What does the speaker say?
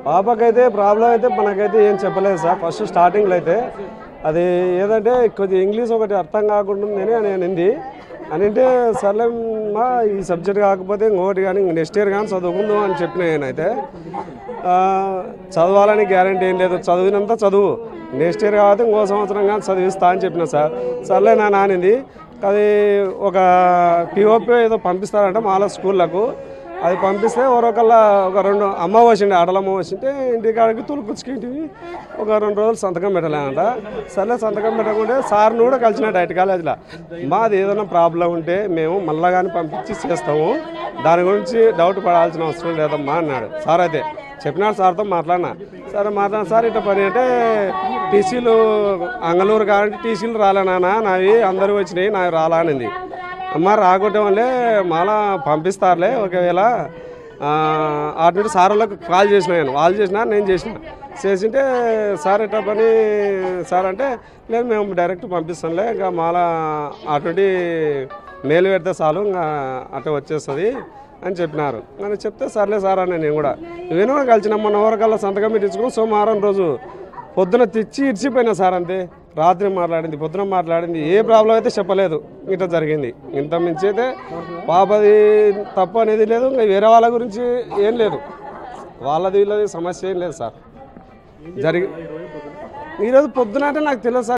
పాపకైతే problem అయితే మనకైతే ఏం చెప్పలేదు సార్. ఫస్ట్ స్టార్టింగ్లో అయితే అది ఏదంటే కొద్దిగా ఇంగ్లీష్ ఒకటి అర్థం కాకుండా అని అనింది. అంటే సర్లేమ్మా ఈ సబ్జెక్ట్ కాకపోతే ఇంకొకటి కానీ నెక్స్ట్ ఇయర్ కానీ చదువుకుందాం అని చెప్పిన నేనైతే. చదవాలని గ్యారంటీ ఏం లేదు, చదివినంత చదువు, నెక్స్ట్ ఇయర్ కాబట్టి ఇంకో సంవత్సరం కానీ చదివిస్తా అని చెప్పిన సార్. సర్లే నా నానింది. అది ఒక పిఓపి ఏదో పంపిస్తారంట మాల స్కూళ్ళకు. అది పంపిస్తే ఒకరొకల్లా ఒక 2 అమ్మ వచ్చిండే, ఆటలమ్మ వచ్చింటే ఇంటికాడికి తులుపుచ్చుకింటివి ఒక 2 రోజులు సంతకం పెట్టలేనంట. సర్లే సంతకం పెట్టకుంటే సార్ని కూడా కలిసిన డైరెక్ట్ కాలేజ్లో. మాది ఏదైనా ప్రాబ్లం ఉంటే మేము మళ్ళా కానీ పంపించి చేస్తాము, దాని గురించి డౌట్ పడాల్సిన అవసరం లేదమ్మా అన్నాడు సార్. అయితే చెప్పినాడు సార్తో మాట్లాడినా. సరే మాట్లాడిన సార్ ఇట్లా పని అంటే టీసీలు అంగళూరు కాబట్టి టీసీలు రాలేనా నావి అందరూ వచ్చినాయి నావి రాలా అనింది. అమ్మ రాకుంటే వల్లే మళ్ళా పంపిస్తారులే ఒకవేళ అటు నుండి సార్ వాళ్ళకి కాల్ చేసిన వాళ్ళు చేసినా నేను చేసింటే సార్ ఎట్లా పని సార్ అంటే లేదు మేము డైరెక్ట్ పంపిస్తాంలే ఇంకా మళ్ళా అటువంటి మేలు పెడితే చాలు ఇంకా అట్లా వచ్చేస్తుంది అని చెప్పినారు. అని చెప్తే సర్లే సార్ అని నేను కూడా కలిసిన మొన్న వరకల్లా సంతకం పెట్టించుకుని సోమవారం రోజు పొద్దున తెచ్చి ఇడిచిపోయినా సార్. అంతే రాత్రి మాట్లాడింది, పొద్దున మాట్లాడింది, ఏ ప్రాబ్లం అయితే చెప్పలేదు. ఇట్లా జరిగింది. ఇంత మించి అయితే పాపది తప్పు అనేది లేదు, ఇంకా వేరే వాళ్ళ గురించి ఏం లేదు, వాళ్ళది వీళ్ళది సమస్య ఏం లేదు సార్. ఈరోజు పొద్దున అంటే నాకు తెలియదు సార్.